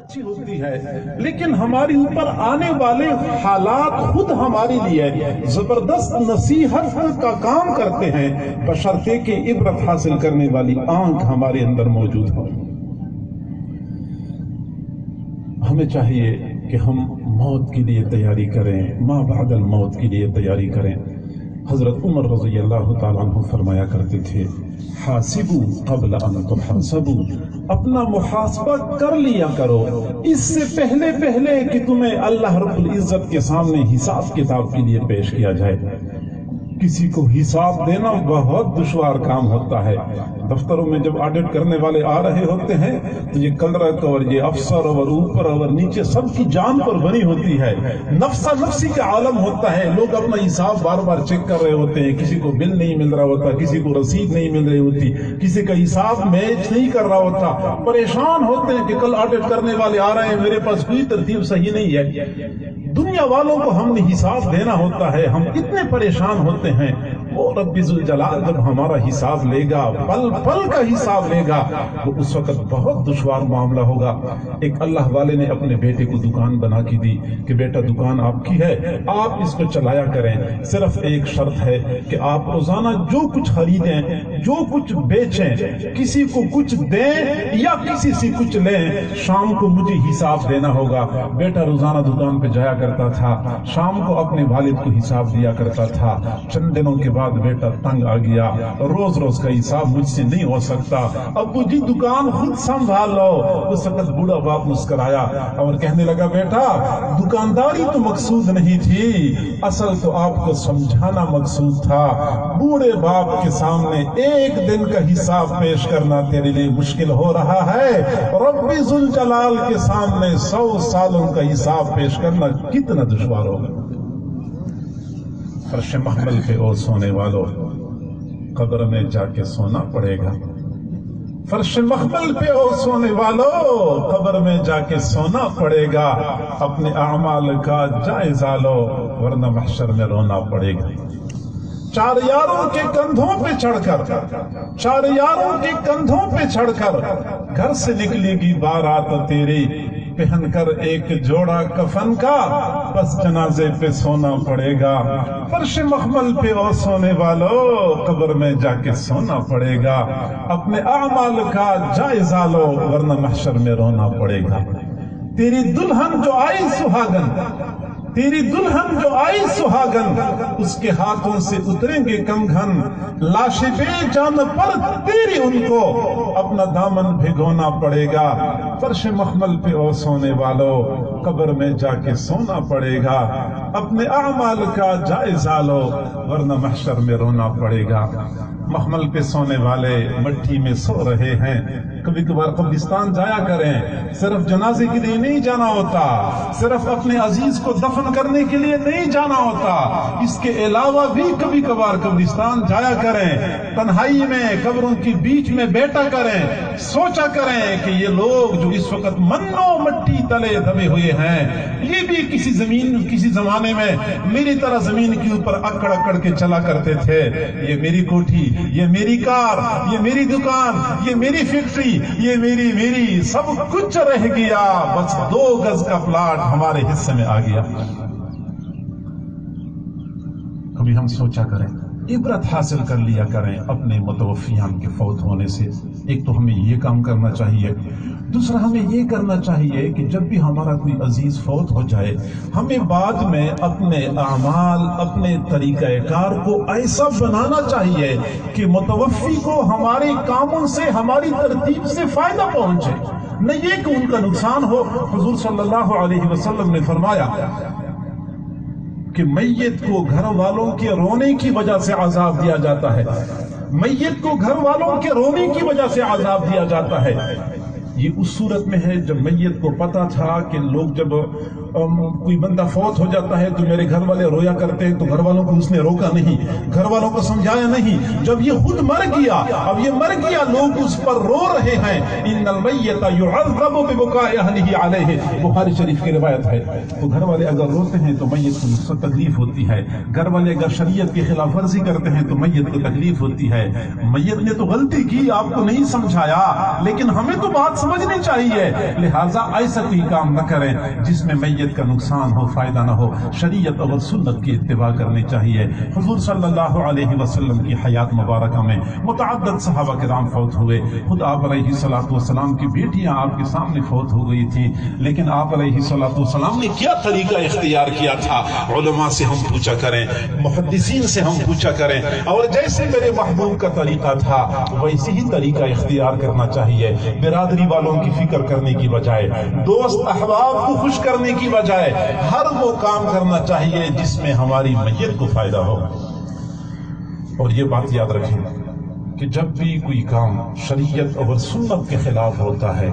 اچھی ہوتی ہے، لیکن ہمارے اوپر آنے والے حالات خود ہمارے لیے زبردست نصیحت کا کام کرتے ہیں، بشرطے کہ عبرت حاصل کرنے والی آنکھ ہمارے اندر موجود ہو۔ ہمیں چاہیے کہ ہم موت کے لیے تیاری کریں، ما بعد الموت کے لیے تیاری کریں۔ حضرت عمر رضی اللہ تعالیٰ عنہ فرمایا کرتے تھے، حاسبوا قبل ان تحاسبوا، اپنا محاسبہ کر لیا کرو اس سے پہلے کہ تمہیں اللہ رب العزت کے سامنے حساب کتاب کے لیے پیش کیا جائے۔ کسی کو حساب دینا بہت دشوار کام ہوتا ہے۔ دفتروں میں جب آڈٹ کرنے والے آ رہے ہوتے ہیں تو یہ کلرک اور یہ افسر اور اوپر اور نیچے سب کی جان پر بنی ہوتی ہے، نفسا نفسی کا عالم ہوتا ہے، لوگ اپنا حساب بار بار چیک کر رہے ہوتے ہیں، کسی کو بل نہیں مل رہا ہوتا، کسی کو رسید نہیں مل رہی ہوتی، کسی کا حساب میچ نہیں کر رہا ہوتا، پریشان ہوتے ہیں کہ کل آڈٹ کرنے والے آ رہے ہیں، میرے پاس کوئی ترتیب صحیح نہیں ہے۔ دنیا والوں کو ہم نے حساب دینا ہوتا ہے، ہم اتنے پریشان ہوتے ہیں۔ وہ رب ذوالجلال جب ہمارا حساب لے گا، پل پل کا حساب لے گا، وہ اس وقت بہت دشوار معاملہ ہوگا۔ ایک اللہ والے نے اپنے بیٹے کو دکان بنا کے دی کہ بیٹا دکان آپ کی ہے، آپ اس کو چلایا کریں، صرف ایک شرط ہے کہ آپ روزانہ جو کچھ خریدیں، جو کچھ بیچیں، کسی کو کچھ دیں یا کسی سے کچھ لیں، شام کو مجھے حساب دینا ہوگا۔ بیٹا روزانہ دکان پہ جایا کرتا تھا، شام کو اپنے والد کو حساب دیا کرتا تھا۔ چند دنوں کے بعد بیٹا تنگ آ گیا، روز روز کا حساب مجھ سے نہیں ہو سکتا، ابو جی دکان خود سنبھال لو۔ اس وقت بوڑھا باپ مسکرایا اور کہنے لگا، بیٹا دکانداری تو مقصود نہیں تھی، اصل تو آپ کو سمجھانا مقصود تھا۔ بوڑھے باپ کے سامنے ایک دن کا حساب پیش کرنا تیرے لیے مشکل ہو رہا ہے، رب ذوالجلال کے سامنے 100 سالوں کا حساب پیش کرنا کتنا دشوار ہوگا۔ فرش محمل پہ او سونے والو، قبر میں جا کے سونا پڑے گا۔ فرش محمل پہ او سونے والو، قبر میں جا کے سونا پڑے گا۔ اپنے اعمال کا جائزہ لو ورنہ محشر میں رونا پڑے گا۔ چار یاروں کے کندھوں پہ چڑھ کر، چار یاروں کے کندھوں پہ چڑھ کر گھر سے نکلے گی بارات تیری، پہن کر ایک جوڑا کفن کا، بس جنازے پہ سونا پڑے گا۔ فرش مخمل پہ او سونے والو، قبر میں جا کے سونا پڑے گا۔ اپنے اعمال کا جائزہ لو ورنہ محشر میں رونا پڑے گا۔ تیری دلہن جو آئی سہاگن، تیری دلہن جو آئی سہاگن، اس کے ہاتھوں سے اتریں گے کنگھن، لاش بے جان پر تیری ان کو اپنا دامن بھگونا پڑے گا۔ فرش مخمل پہ او سونے والو، قبر میں جا کے سونا پڑے گا۔ اپنے اعمال کا جائزہ لو ورنہ محشر میں رونا پڑے گا۔ مخمل پہ سونے والے مٹی میں سو رہے ہیں۔ کبھی کبھار قبرستان جایا کریں، صرف جنازے کے لیے نہیں جانا ہوتا، صرف اپنے عزیز کو دفن کرنے کے لیے نہیں جانا ہوتا، اس کے علاوہ بھی کبھی کبھار قبرستان جایا کریں، تنہائی میں قبروں کے بیچ میں بیٹھا کریں، سوچا کریں کہ یہ لوگ جو اس وقت منو مٹی تلے دبے ہوئے ہیں، یہ بھی کسی زمانے میں میری طرح زمین کے اوپر اکڑ اکڑ کے چلا کرتے تھے۔ یہ میری کوٹھی، یہ میری کار، یہ میری دکان، یہ میری فیکٹری، یہ میری سب کچھ رہ گیا، بس 2 گز کا پلاٹ ہمارے حصے میں آ گیا۔ کبھی ہم سوچا کریں، عبرت حاصل کر لیا کریں اپنے متوفیان کے فوت ہونے سے۔ ایک تو ہمیں یہ کام کرنا چاہیے، دوسرا ہمیں یہ کرنا چاہیے کہ جب بھی ہمارا کوئی عزیز فوت ہو جائے، ہمیں بعد میں اپنے اعمال، اپنے طریقہ کار کو ایسا بنانا چاہیے کہ متوفی کو ہمارے کاموں سے، ہماری ترتیب سے فائدہ پہنچے، نہ یہ کہ ان کا نقصان ہو۔ حضور صلی اللہ علیہ وسلم نے فرمایا کہ میت کو گھر والوں کے رونے کی وجہ سے عذاب دیا جاتا ہے، میت کو گھر والوں کے رونے کی وجہ سے عذاب دیا جاتا ہے۔ یہ اس صورت میں ہے جب میت کو پتا تھا کہ لوگ جب کوئی بندہ فوت ہو جاتا ہے تو میرے گھر والے رویا کرتے ہیں، تو گھر والوں کو اس نے روکا نہیں، گھر والوں کو سمجھایا نہیں۔ جب یہ خود مر گیا، اب یہ مر گیا، لوگ اس پر رو رہے ہیں۔ ان المیت یعذب ببکاء اہلہ علیہ، بخاری شریف کی روایت ہے۔ تو گھر والے اگر روتے ہیں تو میت کو تکلیف ہوتی ہے، گھر والے اگر شریعت کی خلاف ورزی کرتے ہیں تو میت کو تکلیف ہوتی ہے۔ میت نے تو غلطی کی، آپ کو نہیں سمجھایا، لیکن ہمیں تو بات سمجھنی چاہیے. لہٰذا ایسا کوئی کام نہ کریں جس میں میت کا نقصان ہو، فائدہ نہ ہو. شریعت اور سنت کی اتباع کرنی چاہیے. حضور صلی اللہ علیہ وسلم کی حیات مبارکہ میں متعدد صحابہ کرام فوت ہوئے. خود آپ علیہ الصلوۃ والسلام کی بیٹیاں آپ کے سامنے فوت ہو گئی تھی، لیکن آپ علیہ الصلوۃ والسلام نے کیا طریقہ اختیار کیا تھا؟ علماء سے ہم پوچھا کریں، محدثین سے ہم پوچھا کریں، اور جیسے میرے محبوب کا طریقہ تھا ویسے ہی طریقہ اختیار کرنا چاہیے. برادری والوں کی فکر کرنے کی بجائے، دوست احباب کو خوش کرنے کی بجائے ہر وہ کام کرنا چاہیے جس میں ہماری میت کو فائدہ ہو. اور یہ بات یاد رکھیں کہ جب بھی کوئی کام شریعت اور سنت کے خلاف ہوتا ہے،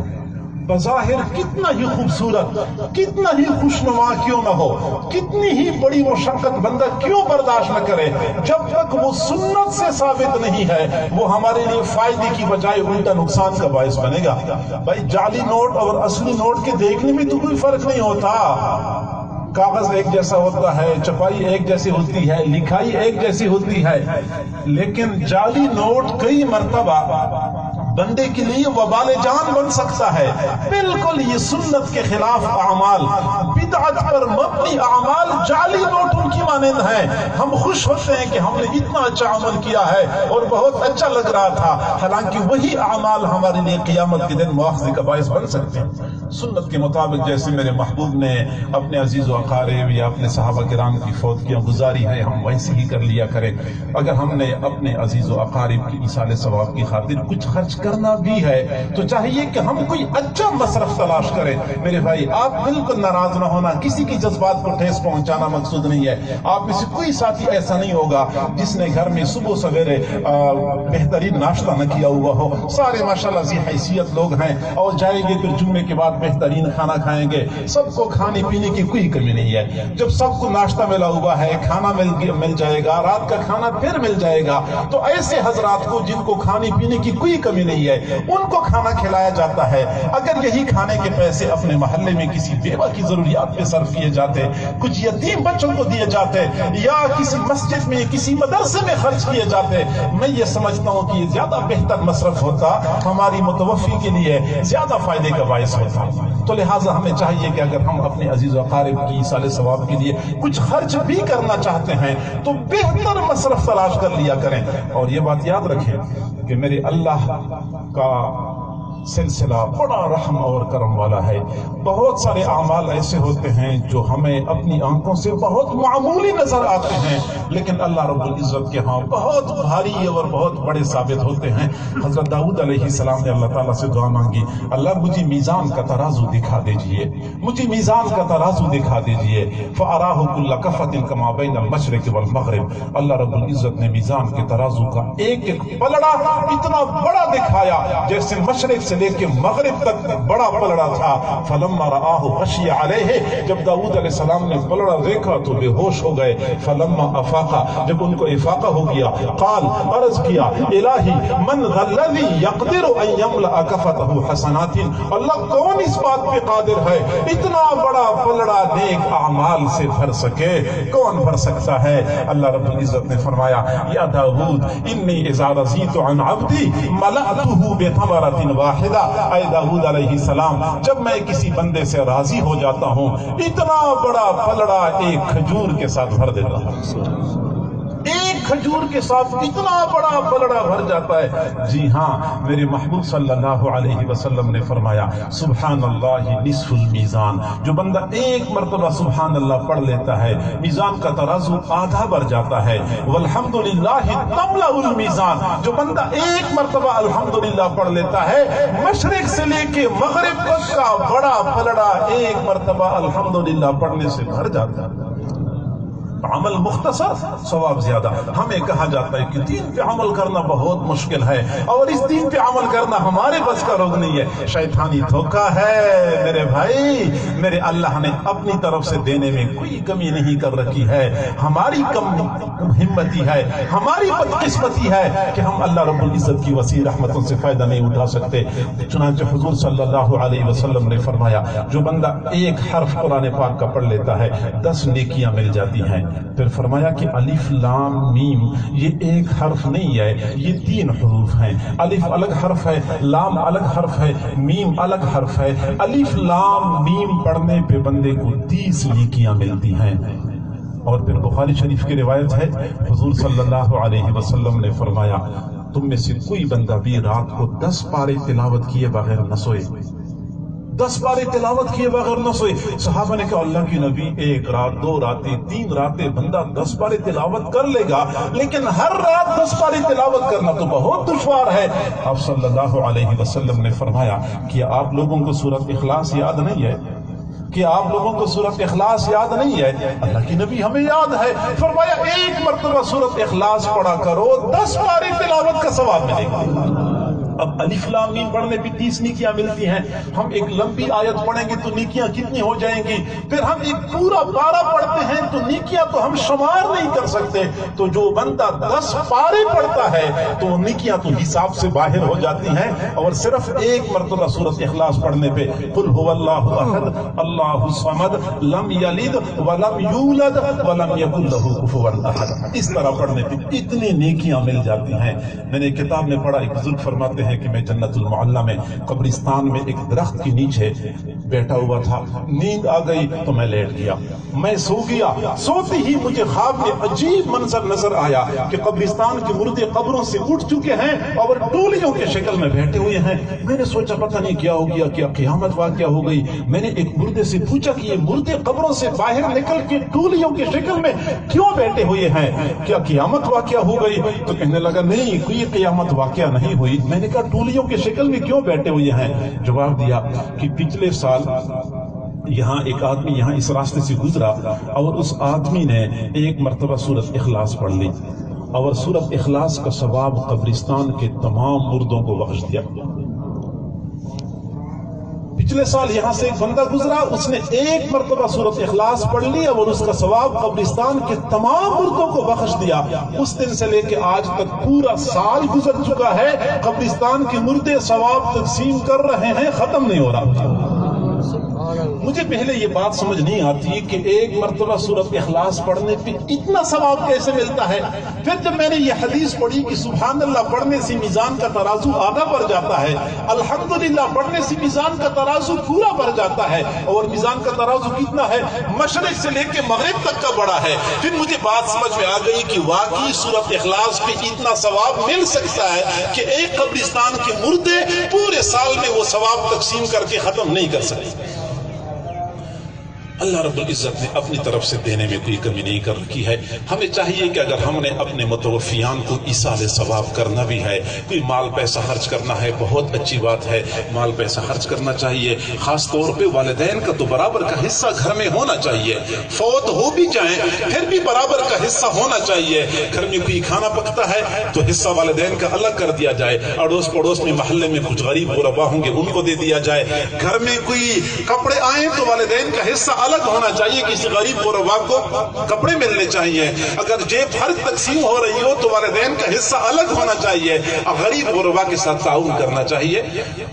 بظاہر کتنا ہی خوبصورت، کتنا ہی خوشنما کیوں نہ ہو، کتنی ہی بڑی مشقت بندہ کیوں برداشت نہ کرے، جب تک وہ سنت سے ثابت نہیں ہے وہ ہمارے لیے فائدے کی بجائے الٹا نقصان کا باعث بنے گا. بھائی جعلی نوٹ اور اصلی نوٹ کے دیکھنے میں تو کوئی فرق نہیں ہوتا. کاغذ ایک جیسا ہوتا ہے، چھپائی ایک جیسی ہوتی ہے، لکھائی ایک جیسی ہوتی ہے، لیکن جعلی نوٹ کئی مرتبہ بندے کے لیے وبال جان بن سکتا ہے. بالکل یہ سنت کے خلاف اعمال، بدعت پر مبنی اعمال جعلی نوٹوں کی مانند ہیں. ہم خوش ہوتے ہیں کہ ہم نے اتنا اچھا عمل کیا ہے اور بہت اچھا لگ رہا تھا، حالانکہ وہی اعمال ہمارے لیے قیامت کے دن مواخذے کا باعث بن سکتے ہیں. سنت کے مطابق جیسے میرے محبوب نے اپنے عزیز و اقارب یا اپنے صحابہ کرام کی فوتگیاں گزاری ہے، ہم ویسے ہی کر لیا کریں. اگر ہم نے اپنے عزیز و اقارب کی ایصال ثواب کی خاطر کچھ خرچ کرنا بھی ہے تو چاہیے کہ ہم کوئی اچھا مصرف تلاش کریں. میرے بھائی آپ بالکل ناراض نہ ہونا، کسی کی جذبات کو ٹھیس پہنچانا مقصود نہیں ہے. آپ میں سے کوئی ساتھی ایسا نہیں ہوگا جس نے گھر میں صبح سویرے بہترین ناشتہ نہ کیا ہوا ہو. سارے ماشاءاللہ ذی حیثیت لوگ ہیں اور جائیں گے پھر جمعے کے بعد بہترین کھانا کھائیں گے. سب کو کھانے پینے کی کوئی کمی نہیں ہے. جب سب کو ناشتہ ملا ہوا ہے، کھانا مل جائے گا، رات کا کھانا پھر مل جائے گا، تو ایسے حضرات کو جن کو کھانے پینے کی کوئی کمی نہیں ہے ان کو کھانا کھلایا جاتا ہے. اگر یہی کھانے کے پیسے اپنے محلے میں کسی بیوہ کی ضروریات پہ صرف کیے جاتے، کچھ یتیم بچوں کو دیے جاتے، یا کسی مسجد میں کسی مدرسے میں خرچ کیے جاتے، میں یہ سمجھتا ہوں کہ یہ زیادہ بہتر مصرف ہوتا، ہماری متوفی کے لیے زیادہ فائدے کا باعث ہوتا. تو لہٰذا ہمیں چاہیے کہ اگر ہم اپنے عزیز و اقارب کی ایصال ثواب کے لیے کچھ خرچ بھی کرنا چاہتے ہیں تو بہتر مصرف تلاش کر لیا کریں. اور یہ بات یاد رکھیں کہ میرے اللہ کا سلسلہ بڑا رحم اور کرم والا ہے. بہت سارے اعمال ایسے ہوتے ہیں جو ہمیں اپنی آنکھوں سے بہت معمولی نظر آتے ہیں، لیکن اللہ رب العزت کے ہاں بہت بھاری اور بہت بڑے ثابت ہوتے ہیں. حضرت داؤد علیہ السلام نے اللہ تعالیٰ سے دعا مانگی، اللہ مجھے میزان کا ترازو دکھا دیجئے، مجھے میزان کا ترازو دکھا دیجئے. فَأَرَاهُ كُلَّ كَفَّةٍ كَمَا بَيْنَ الْمَشْرِقِ وَالْمَغْرِبِ. اللہ رب العزت نے میزان کے ترازو کا ایک ایک پلڑا اتنا بڑا دکھایا جیسے مشرق سے لے کے مغرب تک بڑا پلڑا تھا. فلما رآہ غشی علیہ، جب داؤد علیہ السلام نے پلڑا دیکھا تو بے ہوش ہو گئے. فلما افاقا، جب ان کو افاقہ ہو گیا، قال، عرض کیا، الہی من ذا الذی یقدر ان یملأ کفتہ حسنات، اللہ کون اس بات پہ قادر ہے اتنا بڑا پلڑا نیک اعمال سے بھر سکے؟ کون بھر سکتا ہے؟ اللہ رب العزت نے فرمایا، یا داؤد انی اذا رضیت عن عبدی ملأتہ بثمرۃ واحدہ. اے داؤد علیہ السلام، جب میں کسی بندے سے راضی ہو جاتا ہوں اتنا بڑا پلڑا ایک کھجور کے ساتھ بھر دیتا ہوں. ایک کھجور کے ساتھ اتنا بڑا پلڑا بھر جاتا ہے. جی ہاں، میرے محبوب صلی اللہ علیہ وسلم نے فرمایا، سبحان اللہ نصف المیزان. جو بندہ ایک مرتبہ سبحان اللہ پڑھ لیتا ہے میزان کا ترازو آدھا بھر جاتا ہے. والحمدللہ تملأ المیزان. جو بندہ ایک مرتبہ الحمدللہ پڑھ لیتا ہے مشرق سے لے کے مغرب تک کا بڑا پلڑا ایک مرتبہ الحمدللہ پڑھنے سے بھر جاتا ہے. عمل مختصر، ثواب زیادہ. ہمیں کہا جاتا ہے کہ دین پہ عمل کرنا بہت مشکل ہے اور اس دین پہ عمل کرنا ہمارے بس کا روگ نہیں ہے. شیطانی دھوکہ ہے میرے بھائی. میرے اللہ نے اپنی طرف سے دینے میں کوئی کمی نہیں کر رکھی ہے. ہماری کم ہمتی ہے، ہماری بدقسمتی ہے کہ ہم اللہ رب العزت کی وسیع رحمتوں سے فائدہ نہیں اٹھا سکتے. چنانچہ حضور صلی اللہ علیہ وسلم نے فرمایا، جو بندہ ایک حرف قرآن پاک کا پڑھ لیتا ہے 10 نیکیاں مل جاتی ہیں. پھر فرمایا کہ الف لام میم یہ ایک حرف نہیں ہے، یہ 3 حروف ہیں۔ الف الگ حرف ہے، لام الگ حرف ہے، میم الگ حرف ہے۔ الف لام میم پڑھنے پہ بندے کو 30 نیکیاں ملتی ہیں۔ اور پھر بخاری شریف کی روایت ہے، حضور صلی اللہ علیہ وسلم نے فرمایا تم میں سے کوئی بندہ بھی رات کو 10 پارے تلاوت کیے بغیر نہ سوئے، 10 پارے تلاوت کیے بغیر نہ سوئے۔ صحابہ نے کہا اللہ کی نبی 1 رات 2 راتیں 3 راتیں بندہ 10 پارے تلاوت کر لے گا، لیکن ہر رات 10 پارے تلاوت کرنا تو بہت دشوار ہے۔ آپ صلی اللہ علیہ وسلم نے فرمایا کہ آپ لوگوں کو سورۃ اخلاص یاد نہیں ہے؟ کہ آپ لوگوں کو سورۃ اخلاص یاد نہیں ہے؟ اللہ کی نبی ہمیں یاد ہے۔ فرمایا 1 مرتبہ سورۃ اخلاص پڑھا کرو، 10 پارے تلاوت کا ثواب ملے گا۔ اب الف لام میم پڑھنے پہ 30 نیکیاں ملتی ہیں۔ ہم ایک لمبی آیت پڑھیں گے تو نیکیاں کتنی ہو جائیں گی؟ پھر ہم ایک پورا پارہ پڑھتے ہیں تو نیکیاں تو ہم شمار نہیں کر سکتے۔ تو جو بندہ 10 پارے پڑھتا ہے تو نیکیاں تو حساب سے باہر ہو جاتی ہیں۔ اور صرف 1 مرتبہ سورۃ اخلاص پڑھنے پہ قل هو اللہ احد اللہ الصمد لم یلد ولم یولد ولم یکن له کفوا احد، اس طرح پڑھنے پہ اتنی نیکیاں مل جاتی ہیں۔ میں نے کتاب میں پڑھا، ایک بزرگ فرماتے ہیں کہ میں جنت المعلا میں قبرستان میں ایک درخت کے نیچے بیٹھا ہوا تھا، نیند آ گئی تو میں لیٹ گیا، میں سو گیا۔ سوتے ہی مجھے خواب میں عجیب منظر نظر آیا کہ قبرستان کے مردے قبروں سے اٹھ چکے ہیں اور ٹولیوں کے شکل میں بیٹھے ہوئے ہیں۔ میں نے سوچا پتہ نہیں کیا ہو گیا، کیا قیامت واقع ہو گئی۔ میں نے ایک مردے سے پوچھا کہ یہ مردے قبروں سے باہر نکل کے ٹولیوں کے شکل میں کیوں بیٹھے ہوئے ہیں، کیا قیامت واقع ہو گئی؟ تو کہنے لگا نہیں، کوئی قیامت واقع نہیں ہوئی۔ میں نے کہا ٹولیوں کے شکل میں کیوں بیٹھے ہوئے ہیں؟ جواب دیا کہ پچھلے سال یہاں ایک آدمی یہاں اس راستے سے گزرا اور اس آدمی نے 1 مرتبہ سورۃ اخلاص پڑھ لی اور سورۃ اخلاص کا ثواب قبرستان کے تمام مردوں کو بخش دیا۔ پچھلے سال یہاں سے ایک بندہ گزرا، اس نے 1 مرتبہ سورۃ اخلاص پڑھ لی اور اس کا ثواب قبرستان کے تمام مردوں کو بخش دیا۔ اس دن سے لے کے آج تک پورا سال گزر چکا ہے، قبرستان کے مردے ثواب تقسیم کر رہے ہیں، ختم نہیں ہو رہا۔ مجھے پہلے یہ بات سمجھ نہیں آتی کہ 1 مرتبہ سورۃ اخلاص پڑھنے پہ اتنا ثواب کیسے ملتا ہے۔ پھر جب میں نے یہ حدیث پڑھی کہ سبحان اللہ پڑھنے سے میزان کا ترازو آدھا بڑھ جاتا ہے، الحمدللہ پڑھنے سے میزان کا ترازو پورا بڑھ جاتا ہے، اور میزان کا ترازو کتنا ہے؟ مشرق سے لے کے مغرب تک کا بڑا ہے۔ پھر مجھے بات سمجھ میں آ گئی کہ واقعی سورۃ اخلاص پہ اتنا ثواب مل سکتا ہے کہ ایک قبرستان کے مردے پورے سال میں وہ ثواب تقسیم کر کے ختم نہیں کر سکتے۔ اللہ رب العزت نے اپنی طرف سے دینے میں کوئی کمی نہیں کر رکھی ہے۔ ہمیں چاہیے کہ اگر ہم نے اپنے متوفیان کو ایصال ثواب کرنا بھی ہے، کوئی مال پیسہ خرچ کرنا ہے، بہت اچھی بات ہے، مال پیسہ خرچ کرنا چاہیے۔ خاص طور پہ والدین کا تو برابر کا حصہ گھر میں ہونا چاہیے، فوت ہو بھی جائیں پھر بھی برابر کا حصہ ہونا چاہیے۔ گھر میں کوئی کھانا پکتا ہے تو حصہ والدین کا الگ کر دیا جائے، اڑوس پڑوس میں محلے میں کچھ غریب غربا ہوں گے ان کو دے دیا جائے۔ گھر میں کوئی کپڑے آئیں تو والدین کا حصہ الگ ہونا چاہیے، کسی غریب غربا کو کپڑے ملنے چاہیے۔ اگر جیب خرچ تقسیم ہو رہی ہو تو والدین کا حصہ الگ ہونا چاہیے، غریب غربا کے ساتھ تعاون کرنا چاہیے۔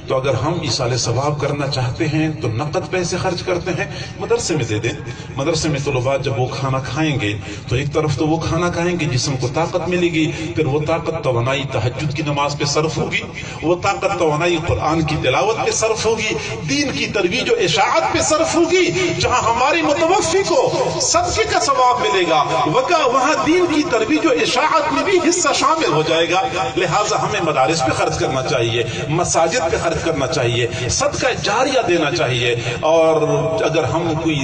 تو اگر ہم ایصال ثواب کرنا چاہتے ہیں تو نقد پیسے خرچ کرتے ہیں، مدرسے میں دے دیں۔ مدرسے میں طلباء جب وہ کھانا کھائیں گے تو ایک طرف تو وہ کھانا کھائیں گے، جسم کو طاقت ملے گی، پھر وہ طاقت توانائی تہجد کی نماز پہ صرف ہوگی، وہ طاقت توانائی قرآن کی تلاوت پہ صرف ہوگی، دین کی ترویج و اشاعت پہ صرف ہوگی۔ جہاں ہمارے متوفی کو صدقے کا ثواب ملے گا وہاں دین کی ترویج و اشاعت میں بھی حصہ شامل ہو جائے گا۔ لہٰذا ہمیں مدارس پہ خرچ کرنا چاہیے، مساجد پہ خرچ کرنا چاہیے، صدقہ جاریہ دینا چاہیے۔ اور اگر ہم کوئی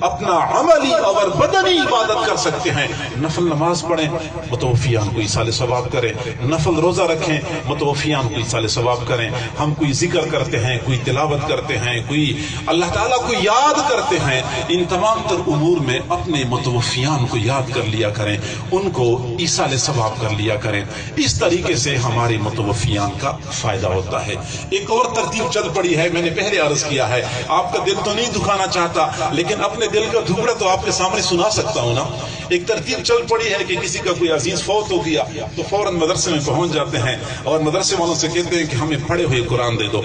اپنا عملی اور بدنی عبادت کر سکتے ہیں، نفل نماز پڑھیں، متوفیان کو ایصال ثواب کریں، نفل روزہ رکھیں، متوفیان کو ایصال ثواب کریں۔ ہم کوئی ذکر کرتے ہیں، کوئی تلاوت کرتے ہیں، کوئی اللہ تعالیٰ کو یاد کرتے ہیں، ان تمام تر امور میں اپنے متوفیان کو یاد کر لیا کریں، ان کو ایصال ثواب کر لیا کریں۔ اس طریقے سے ہمارے متوفیان کا فائدہ ہوتا ہے۔ ایک اور ترتیب چل پڑی ہے، میں نے پہلے عرض کیا ہے، آپ کا دل تو نہیں دکھانا چاہتا لیکن اپنے دل کا ٹکڑا تو آپ کے سامنے سنا سکتا ہوں نا۔ ایک ترتیب چل پڑی ہے کہ کسی کا کوئی عزیز فوت ہو گیا تو فوراً مدرسے میں پہنچ جاتے ہیں اور مدرسے والوں سے کہتے ہیں کہ ہمیں پڑھے ہوئے قرآن دے دو،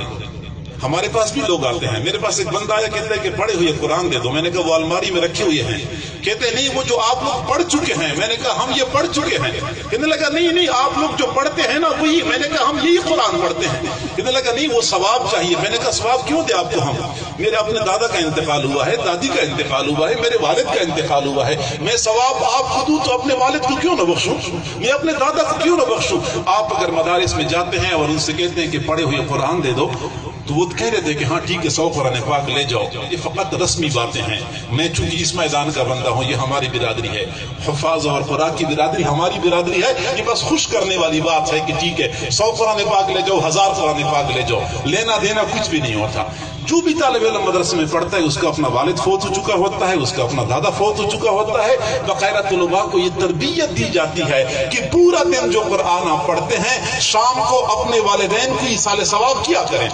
ہمارے پاس بھی لوگ آتے ہیں. میرے پاس ایک بندہ آیا, کہتا ہے کہ پڑھے ہوئے قرآن دے دو. میں نے کہا وہ الماری میں رکھے ہوئے ہیں. کہتے نہیں وہ جو آپ لوگ پڑھ چکے ہیں. میں نے کہا ہم یہ پڑھ چکے ہیں. کہنے لگا نہیں آپ لوگ جو پڑھتے ہیں نا وہی. میں نے کہا ہم یہی قرآن پڑھتے ہیں. کہنے لگا نہیں وہ ثواب چاہیے. میں نے کہا ثواب کیوں دے آپ کو ہم؟ میرے اپنے دادا کا انتقال ہوا ہے, دادی کا انتقال ہوا ہے, میرے والد کا انتقال ہوا ہے. میں ثواب آپ کو دوں تو اپنے والد کو کیوں نہ بخشوں, میں اپنے دادا کو کیوں نہ بخشوں. آپ اگر مدارس میں جاتے ہیں اور ان سے کہتے ہیں کہ پڑھے ہوئے قرآن دے دو تو وہ کہہ رہے تھے کہ ہاں ٹھیک ہے 100 قرآن پاک لے جاؤ. یہ فقط رسمی باتیں ہیں. میں چونکہ اس میدان کا بندہ ہوں, یہ ہماری برادری ہے, حفاظ اور قرآن کی برادری ہماری برادری ہے. یہ بس خوش کرنے والی بات ہے کہ ٹھیک ہے 100 قرآن پاک لے جاؤ, 1000 قرآن پاک لے جاؤ, لینا دینا کچھ بھی نہیں ہوتا. جو بھی طالب علم مدرسے میں پڑھتا ہے اس کا اپنا والد فوت ہو چکا ہوتا ہے, اس کا اپنا دادا فوت ہو چکا ہوتا ہے. باقاعدہ طلباء کو یہ تربیت دی جاتی ہے کہ پورا دن جو قرآن آپ پڑھتے ہیں شام کو اپنے والدین کو ایصال ثواب کیا کریں.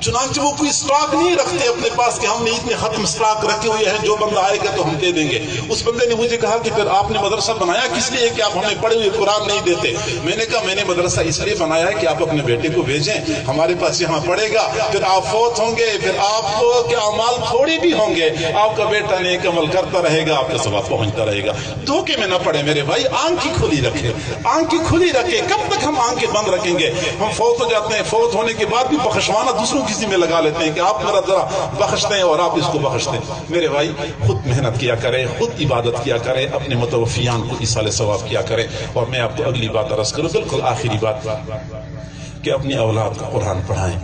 چنانچہ وہ کوئی سٹاک نہیں رکھتے اپنے پاس کہ ہم نے اتنے ختم سٹاک رکھے ہوئے ہیں, جو بندہ آئے گا تو ہم دے دیں گے. اس بندے نے مجھے کہا کہ پھر آپ نے مدرسہ بنایا کس لیے کہ آپ ہمیں پڑھے ہوئے قرآن نہیں دیتے. میں نے کہا میں نے مدرسہ اس لیے بنایا ہے کہ آپ اپنے بیٹے کو بھیجیں, ہمارے پاس یہاں پڑھے گا, پھر آپ فوت ہوں گے, پھر آپ کے اعمال تھوڑے بھی ہوں گے, آپ کا بیٹا نیک عمل کرتا رہے گا, آپ کا ثواب پہنچتا رہے گا. دھوکے میں نہ پڑے میرے بھائی, آنکھیں کھلی رکھے, آنکھیں کھلی رکھے. کب تک ہم آنکھیں بند رکھیں گے؟ ہم فوت ہو جاتے ہیں, فوت ہونے کے بعد بھی بخشوانا دوسروں کسی میں لگا لیتے ہیں کہ آپ میرا ذرا بخش دیں اور آپ اس کو بخش دیں. میرے بھائی خود محنت کیا کرے, خود عبادت کیا کرے, اپنے متوفیان کو ایصال ثواب کیا کرے. اور میں آپ کو اگلی بات عرض کروں, بالکل آخری بات, کہ اپنی اولاد کو قرآن پڑھائیں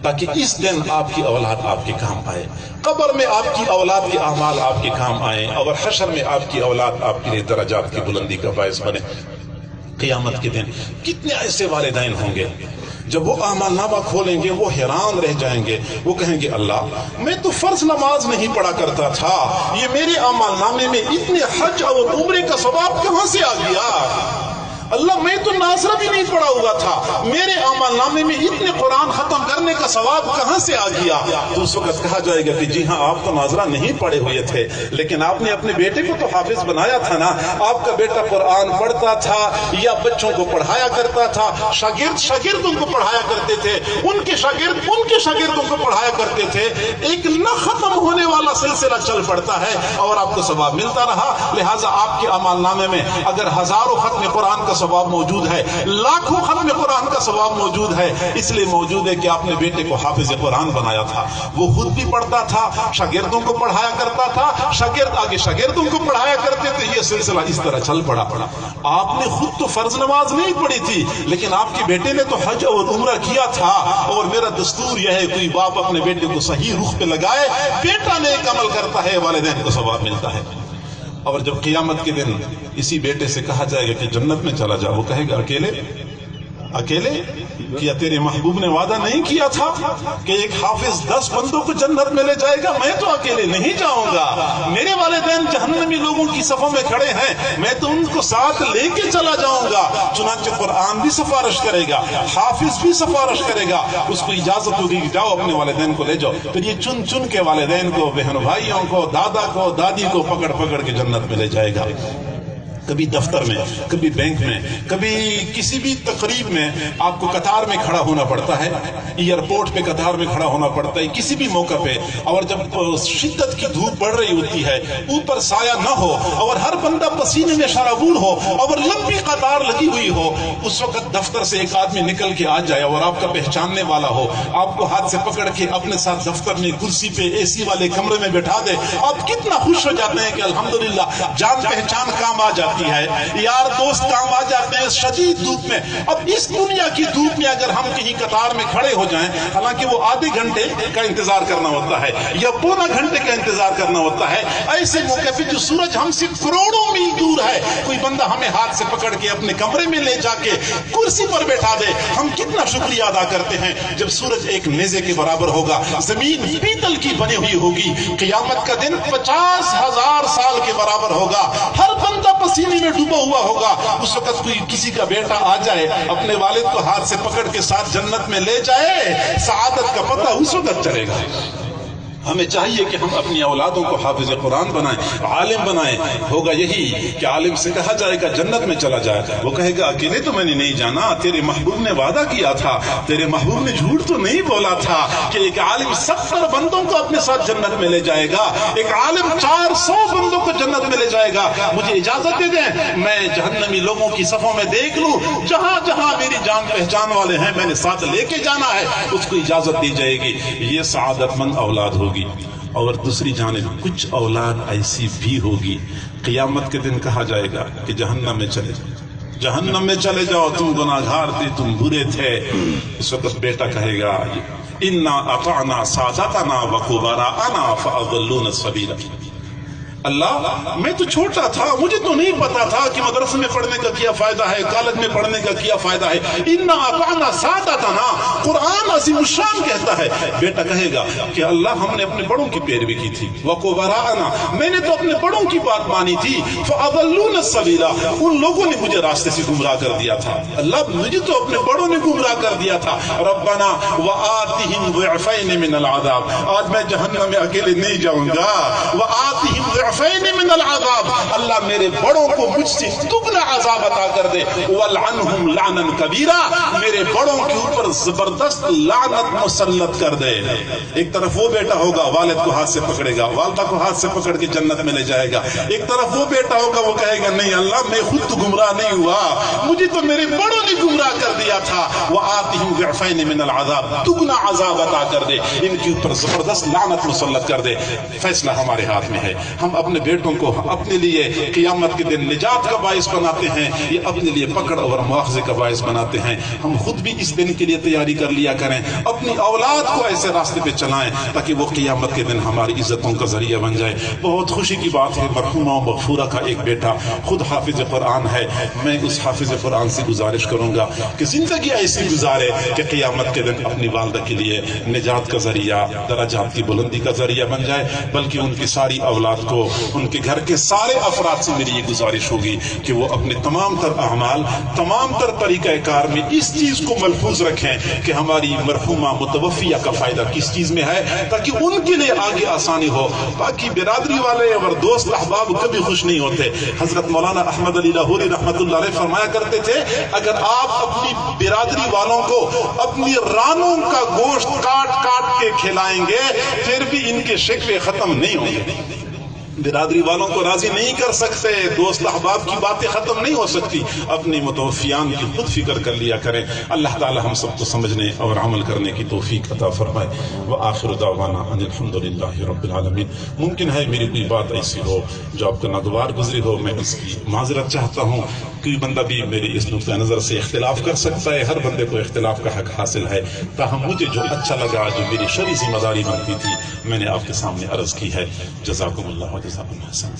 تاکہ اس دن آپ کی اولاد آپ کے کام آئے, قبر میں آپ کی اولاد کے اعمال آپ کے کام آئیں, اور حشر میں آپ کی اولاد آپ کے لیے درجات کی بلندی کا باعث بنے. قیامت کے دن کتنے ایسے والدین ہوں گے جب وہ اعمال نامہ کھولیں گے وہ حیران رہ جائیں گے. وہ کہیں گے اللہ میں تو فرض نماز نہیں پڑھا کرتا تھا, یہ میرے اعمال نامے میں اتنے حج اور عمرے کا ثواب کہاں سے آ گیا؟ اللہ میں تو ناظرہ بھی نہیں پڑھا ہوا تھا, میرے اعمال نامے میں اتنے قرآن ختم کرنے کا ثواب کہاں سے آ گیا؟ تو اس وقت کہا جائے گا کہ جی ہاں آپ تو ناظرہ نہیں پڑھے ہوئے تھے, لیکن آپ نے اپنے بیٹے کو تو حافظ بنایا تھا نا. آپ کا بیٹا قرآن پڑھتا تھا یا بچوں کو پڑھایا کرتا تھا, شاگرد ان کو پڑھایا کرتے تھے, ان کے شاگردوں کو پڑھایا کرتے تھے. ایک نہ ختم ہونے والا سلسلہ چل پڑتا ہے اور آپ کو ثواب ملتا رہا. لہٰذا آپ کے اعمال نامے میں اگر ہزاروں ختم قرآن کا ثواب موجود ہے, لاکھوں ختم قرآن کا ثواب موجود ہے, اس لیے موجود ہے کہ آپ نے بیٹے کو حافظ قرآن بنایا تھا. وہ خود بھی پڑھتا تھا, شاگردوں کو پڑھایا کرتا تھا, شاگرد آگے شاگردوں کو پڑھایا کرتے تھے. یہ سلسلہ اس طرح چل پڑا. آپ نے خود تو فرض نماز نہیں پڑھی تھی, لیکن آپ کے بیٹے نے تو حج اور عمرہ کیا تھا. اور میرا دستور یہ ہے کوئی باپ اپنے بیٹے کو صحیح رخ پہ لگائے, بیٹا نیک عمل کرتا ہے, والدین کو ثواب ملتا ہے. اور جب قیامت کے دن اسی بیٹے سے کہا جائے گا کہ جنت میں چلا جا, وہ کہے گا اکیلے کیا تیرے محبوب نے وعدہ نہیں کیا تھا کہ ایک حافظ 10 بندوں کو جنت میں لے جائے گا؟ میں تو اکیلے نہیں جاؤں گا, میرے والدین جہنمی لوگوں کی صفوں میں کھڑے ہیں, میں تو ان کو ساتھ لے کے چلا جاؤں گا. چنانچہ قرآن بھی سفارش کرے گا, حافظ بھی سفارش کرے گا, اس کو اجازت ہوگی کہ جاؤ اپنے والدین کو لے جاؤ. پھر یہ چن کے والدین کو, بہن بھائیوں کو, دادا کو, دادی کو پکڑ کے جنت میں لے جائے گا. کبھی دفتر میں, کبھی بینک میں, کبھی کسی بھی تقریب میں آپ کو قطار میں کھڑا ہونا پڑتا ہے, ایئرپورٹ پہ قطار میں کھڑا ہونا پڑتا ہے کسی بھی موقع پہ. اور جب شدت کی دھوپ پڑ رہی ہوتی ہے, اوپر سایہ نہ ہو اور ہر بندہ پسینے میں شرابور ہو اور لمبی قطار لگی ہوئی ہو, اس وقت دفتر سے ایک آدمی نکل کے آ جائے اور آپ کا پہچاننے والا ہو, آپ کو ہاتھ سے پکڑ کے اپنے ساتھ دفتر میں کرسی پہ اے سی والے کمرے میں بٹھا دے, آپ کتنا خوش ہو جاتے ہیں کہ الحمدللہ جان پہچان کام آ جاتی ہے, یار دوست کام آ جاتے ہیں شدید دھوپ میں. اب اس دنیا کی دھوپ میں اگر ہم کہیں قطار میں کھڑے ہو جائیں, حالانکہ وہ آدھے گھنٹے کا انتظار کرنا ہوتا ہے یا پونا گھنٹے کا انتظار کرنا ہوتا ہے, ایسے موقع پہ جو سورج ہم سے کروڑوں میل دور ہے, کوئی بندہ ہمیں ہاتھ سے پکڑ کے اپنے کمرے میں لے جا کے کرسی پر بیٹھا دے, ہم کتنا شکریہ ادا کرتے ہیں. جب سورج ایک نیزے کے برابر ہوگا, زمین پیتل کی بنی ہوئی ہوگی, قیامت کا دن 50,000 سال کے برابر ہوگا, ہر بندہ پسینے میں ڈوبا ہوا ہوگا. اس وقت کوئی کسی کا بیٹا آ جائے, اپنے والد کو ہاتھ سے پکڑ کے ساتھ جنت میں لے جائے, سعادت کا پتہ اس وقت چلے گا. ہمیں چاہیے کہ ہم اپنی اولادوں کو حافظ قرآن بنائیں، عالم بنائیں. ہوگا یہی کہ عالم سے کہا جائے گا جنت میں چلا جائے، وہ کہے گا اکیلے تو میں نے نہیں جانا، تیرے محبوب نے وعدہ کیا تھا، تیرے محبوب نے جھوٹ تو نہیں بولا تھا کہ ایک عالم 70 بندوں کو اپنے ساتھ جنت میں لے جائے گا، ایک عالم 400 بندوں کو جنت میں لے جائے گا. مجھے اجازت دے دیں میں جہنمی لوگوں کی صفوں میں دیکھ لوں، جہاں جہاں میری جان پہچان والے ہیں میں نے ساتھ لے کے جانا ہے، اس کو اجازت دی جائے گی. یہ سعادت مند اولاد ہوگی. اور دوسری جانب کچھ اولاد ایسی بھی ہوگی قیامت کے دن کہا جائے گا کہ جہنم میں چلے جاؤ، جہنم میں چلے جاؤ، تم گناہگار تھے، تم برے تھے. اس وقت بیٹا کہے گا انا اطعنا سادتنا وکبراءنا فاضلونا السبیل. اللہ میں تو چھوٹا تھا، مجھے تو نہیں پتا تھا کہ مدرسے میں پڑھنے کا کیا فائدہ ہے، کالج میں پڑھنے کا کیا فائدہ ہے. انا اطعنا سادتنا، قرآن عظیم الشان کہتا ہے. بیٹا کہے گا کہ اللہ ہم نے اپنے بڑوں کی پیروی کی تھی، وکبراءنا میں نے تو اپنے بڑوں کی بات مانی تھی، فاضلونا السبیل ان لوگوں نے مجھے راستے سے گمراہ کر دیا تھا. اللہ مجھے تو اپنے بڑوں نے گمراہ کر دیا تھا. ربنا وآتهم ضعفین من العذاب، آج میں جہنم میں اکیلے نہیں جاؤں گا. وآتهم ضعفین من العذاب، اللہ میرے بڑوں کو مجھ سے دگنا عذاب عطا کر دے. والعنہم لعنا کبیرا، میرے بڑوں کے اوپر زبردست لعنت مسلط کر دے. ایک طرف وہ بیٹا ہوگا والد کو ہاتھ سے پکڑے گا، والدہ کو ہاتھ سے پکڑ کے جنت میں لے جائے گا. ایک طرف وہ بیٹا ہوگا وہ کہے گا نہیں اللہ میں خود تو گمراہ نہیں ہوا، مجھے تو میرے بڑوں نے گمراہ کر دیا تھا. وآتهم ضعفین من العذاب، دگنا عذاب عطا کر دے، ان کے اوپر زبردست لعنت مسلط کر دے. فیصلہ ہمارے ہاتھ میں ہے. ہم اپنے بیٹوں کو اپنے لیے قیامت کے دن نجات کا باعث بناتے ہیں، یہ اپنے لیے پکڑ اور مواخذے کا باعث بناتے ہیں. ہم خود بھی اس دن کے لیے تیاری کر لیا کریں، اپنی اولاد کو ایسے راستے پہ چلائیں تاکہ وہ قیامت کے دن ہماری عزتوں کا ذریعہ بن جائے. بہت خوشی کی بات ہے مرحومہ و مغفورہ کا ایک بیٹا خود حافظ قرآن ہے. میں اس حافظ قرآن سے گزارش کروں گا کہ زندگی ایسی گزارے کہ قیامت کے دن اپنی والدہ کے لیے نجات کا ذریعہ، درجات کی بلندی کا ذریعہ بن جائے. بلکہ ان کی ساری اولاد کو، ان کے گھر کے سارے افراد سے میری یہ گزارش ہوگی کہ وہ اپنے تمام تر اعمال، تمام تر طریقہ کار میں اس چیز کو ملحوظ رکھیں کہ ہماری مرحومہ متوفیہ کا فائدہ کس چیز میں ہے، تاکہ ان کے لیے آگے آسانی ہو. باقی برادری والے اور دوست احباب کبھی خوش نہیں ہوتے. حضرت مولانا احمد علی لاہوری رحمۃ اللہ علیہ فرمایا کرتے تھے اگر آپ اپنی برادری والوں کو اپنی رانوں کا گوشت کاٹ کاٹ کے کھلائیں گے پھر بھی ان کے شکوے ختم نہیں ہوں گے. برادری والوں کو راضی نہیں کر سکتے، دوست احباب کی باتیں ختم نہیں ہو سکتی. اپنی متوفیان کی خود فکر کر لیا کریں. اللہ تعالی ہم سب کو سمجھنے اور عمل کرنے کی توفیق عطا فرمائے. وآخر دعوانا ان الحمد للہ رب العالمین. ممکن ہے میری کوئی بات ایسی ہو جو آپ کا ناگوار گزری ہو، میں اس کی معذرت چاہتا ہوں. کوئی بندہ بھی میری اس نقطہ نظر سے اختلاف کر سکتا ہے، ہر بندے کو اختلاف کا حق حاصل ہے. تاہم مجھے جو اچھا لگا، جو میری شرعی ذمہ داری بنتی تھی، میں نے آپ کے سامنے عرض کی ہے. جزاکم اللہ جزاکم حسن.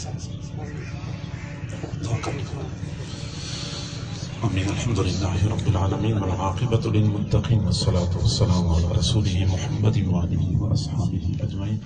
آمین. الحمد للہ رب العالمین والعاقبۃ للمتقین والصلاة والسلام علی رسولہ محمد وآلہ وأصحابہ اجمعین.